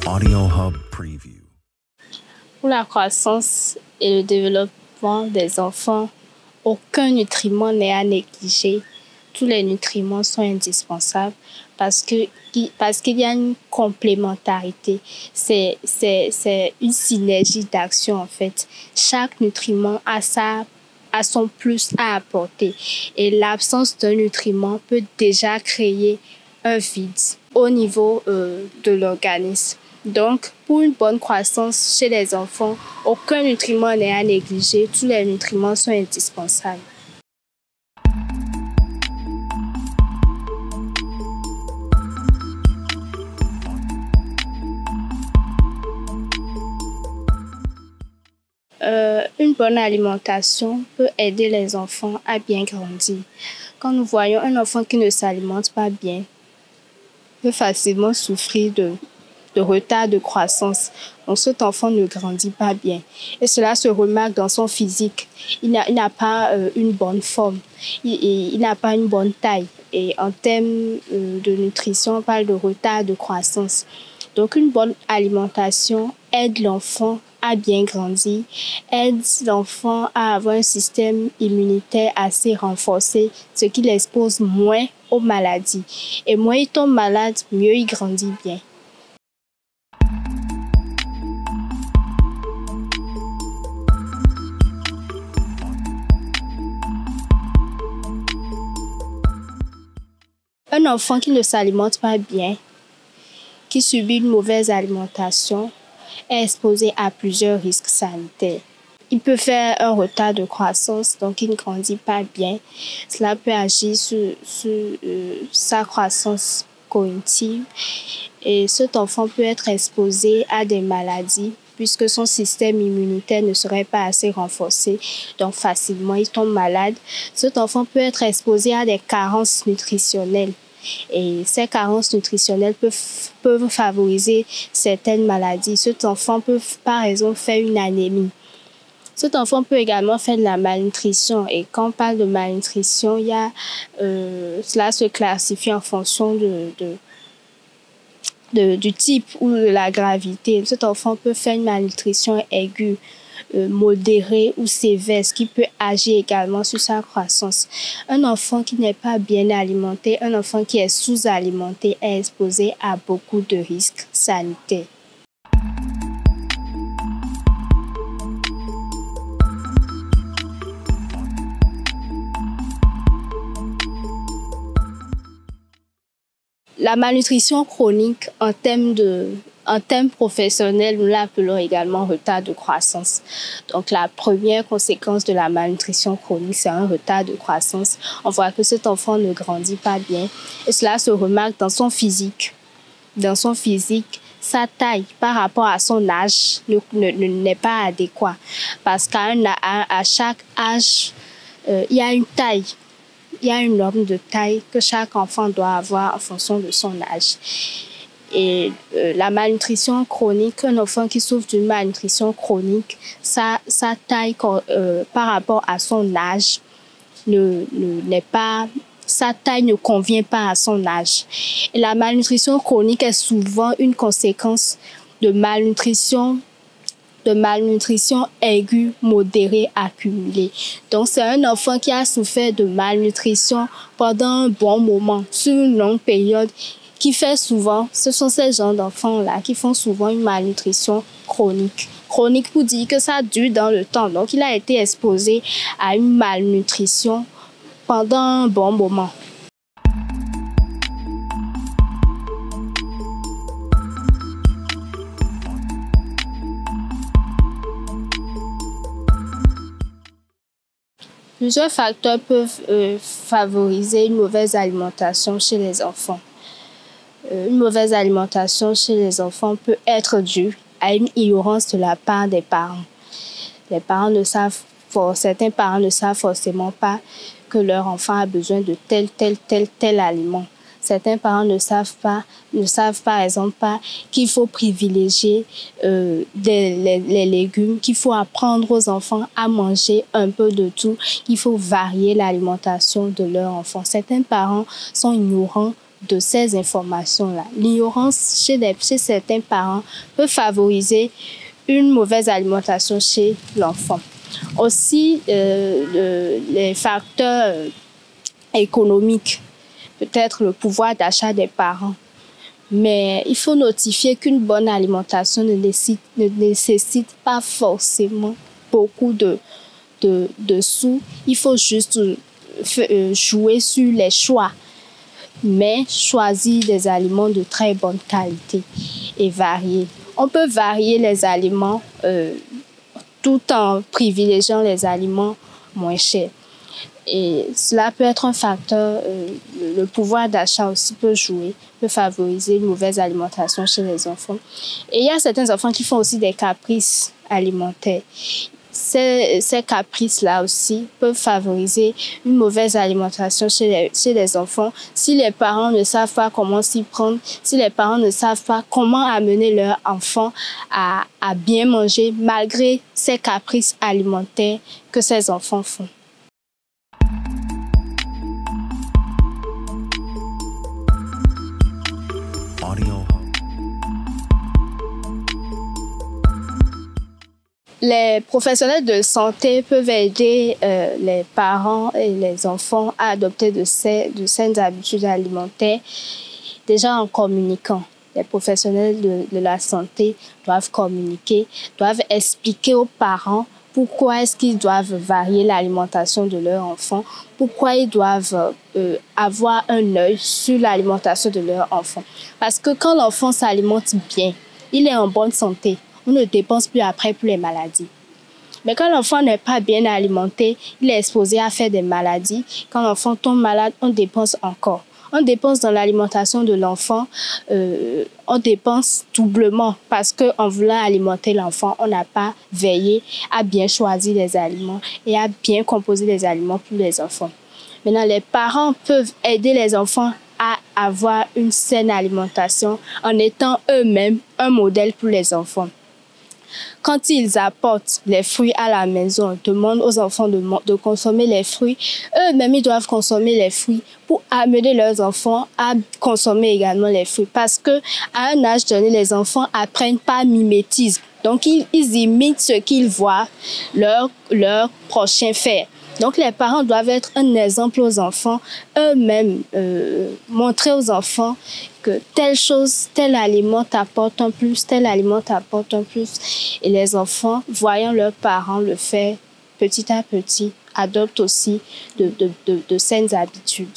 Audio Hub Preview. Pour la croissance et le développement des enfants, aucun nutriment n'est à négliger. Tous les nutriments sont indispensables parce qu'il y a une complémentarité. C'est une synergie d'action en fait. Chaque nutriment a son plus à apporter et l'absence d'un nutriment peut déjà créer un vide au niveau de l'organisme. Donc, pour une bonne croissance chez les enfants, aucun nutriment n'est à négliger. Tous les nutriments sont indispensables. Une bonne alimentation peut aider les enfants à bien grandir. Quand nous voyons un enfant qui ne s'alimente pas bien, peut facilement souffrir de retard de croissance. Donc cet enfant ne grandit pas bien. Et cela se remarque dans son physique. Il n'a pas une bonne forme. Il n'a pas une bonne taille. Et en termes de nutrition, on parle de retard de croissance. Donc une bonne alimentation aide l'enfant à bien grandir, aide l'enfant à avoir un système immunitaire assez renforcé, ce qui l'expose moins aux maladies. Et moins il tombe malade, mieux il grandit bien. Un enfant qui ne s'alimente pas bien, qui subit une mauvaise alimentation, est exposé à plusieurs risques sanitaires. Il peut faire un retard de croissance, donc il ne grandit pas bien. Cela peut agir sur sa croissance cognitive et cet enfant peut être exposé à des maladies puisque son système immunitaire ne serait pas assez renforcé, donc facilement il tombe malade. Cet enfant peut être exposé à des carences nutritionnelles. Et ces carences nutritionnelles peuvent favoriser certaines maladies. Cet enfant peut, par exemple, faire une anémie. Cet enfant peut également faire de la malnutrition. Et quand on parle de malnutrition, cela se classifie en fonction du type ou de la gravité. Cet enfant peut faire une malnutrition aiguë, modérée ou sévère, ce qui peut agir également sur sa croissance. Un enfant qui n'est pas bien alimenté, un enfant qui est sous-alimenté est exposé à beaucoup de risques sanitaires. La malnutrition chronique, en termes professionnels, nous l'appelons également retard de croissance. Donc, la première conséquence de la malnutrition chronique, c'est un retard de croissance. On voit que cet enfant ne grandit pas bien et cela se remarque dans son physique. Dans son physique, sa taille par rapport à son âge n'est pas adéquat parce qu'à chaque âge, il y a une taille. Il y a une norme de taille que chaque enfant doit avoir en fonction de son âge. Et la malnutrition chronique, un enfant qui souffre d'une malnutrition chronique, sa taille par rapport à son âge sa taille ne convient pas à son âge. Et la malnutrition chronique est souvent une conséquence de malnutrition aiguë, modérée, accumulée. Donc, c'est un enfant qui a souffert de malnutrition pendant un bon moment, sur une longue période, qui fait souvent, ce sont ces genres d'enfants-là qui font souvent une malnutrition chronique. Chronique pour dire que ça dure dans le temps. Donc, il a été exposé à une malnutrition pendant un bon moment. Plusieurs facteurs peuvent favoriser une mauvaise alimentation chez les enfants. Une mauvaise alimentation chez les enfants peut être due à une ignorance de la part des parents. Certains parents ne savent forcément pas que leur enfant a besoin de tel aliment. Certains parents ne savent par exemple pas qu'il faut privilégier les légumes, qu'il faut apprendre aux enfants à manger un peu de tout, qu'il faut varier l'alimentation de leur enfant. Certains parents sont ignorants de ces informations-là. L'ignorance chez certains parents peut favoriser une mauvaise alimentation chez l'enfant. Aussi, les facteurs économiques, peut-être le pouvoir d'achat des parents. Mais il faut notifier qu'une bonne alimentation ne nécessite pas forcément beaucoup de sous. Il faut juste jouer sur les choix, mais choisir des aliments de très bonne qualité et variés. On peut varier les aliments tout en privilégiant les aliments moins chers. Et cela peut être un facteur, le pouvoir d'achat aussi peut jouer, peut favoriser une mauvaise alimentation chez les enfants. Et il y a certains enfants qui font aussi des caprices alimentaires. Ces caprices-là aussi peuvent favoriser une mauvaise alimentation chez les enfants si les parents ne savent pas comment s'y prendre, si les parents ne savent pas comment amener leur enfant à bien manger malgré ces caprices alimentaires que ces enfants font. Les professionnels de santé peuvent aider les parents et les enfants à adopter de saines habitudes alimentaires, déjà en communiquant. Les professionnels de la santé doivent communiquer, doivent expliquer aux parents pourquoi est-ce qu'ils doivent varier l'alimentation de leur enfant, pourquoi ils doivent avoir un œil sur l'alimentation de leur enfant. Parce que quand l'enfant s'alimente bien, il est en bonne santé. On ne dépense plus après pour les maladies. Mais quand l'enfant n'est pas bien alimenté, il est exposé à faire des maladies. Quand l'enfant tombe malade, on dépense encore. On dépense dans l'alimentation de l'enfant, on dépense doublement parce qu'en voulant alimenter l'enfant, on n'a pas veillé à bien choisir les aliments et à bien composer les aliments pour les enfants. Maintenant, les parents peuvent aider les enfants à avoir une saine alimentation en étant eux-mêmes un modèle pour les enfants. Quand ils apportent les fruits à la maison, on demande aux enfants de consommer les fruits. Eux-mêmes, ils doivent consommer les fruits pour amener leurs enfants à consommer également les fruits. Parce qu'à un âge donné, les enfants apprennent par mimétisme. Donc, ils imitent ce qu'ils voient leur prochain faire. Donc, les parents doivent être un exemple aux enfants, eux-mêmes montrer aux enfants que telle chose, tel aliment t'apporte un plus, tel aliment t'apporte un plus. Et les enfants, voyant leurs parents le faire petit à petit, adoptent aussi de saines habitudes.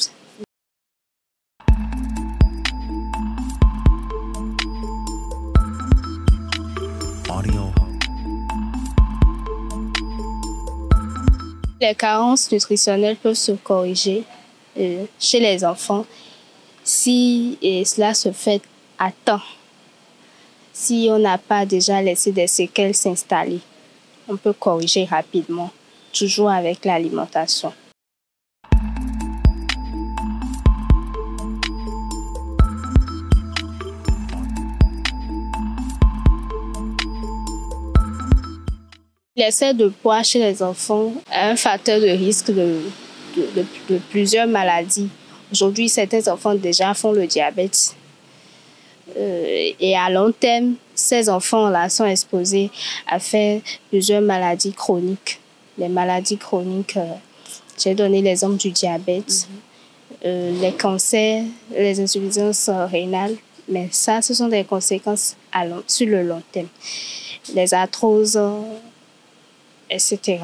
Les carences nutritionnelles peuvent se corriger chez les enfants si cela se fait à temps. Si on n'a pas déjà laissé des séquelles s'installer, on peut corriger rapidement, toujours avec l'alimentation. L'excès de poids chez les enfants est un facteur de risque de plusieurs maladies. Aujourd'hui, certains enfants déjà font le diabète. Et à long terme, ces enfants-là sont exposés à faire plusieurs maladies chroniques. Les maladies chroniques, j'ai donné l'exemple du diabète, les cancers, les insuffisances rénales, mais ça, ce sont des conséquences sur le long terme. Les arthroses, etc.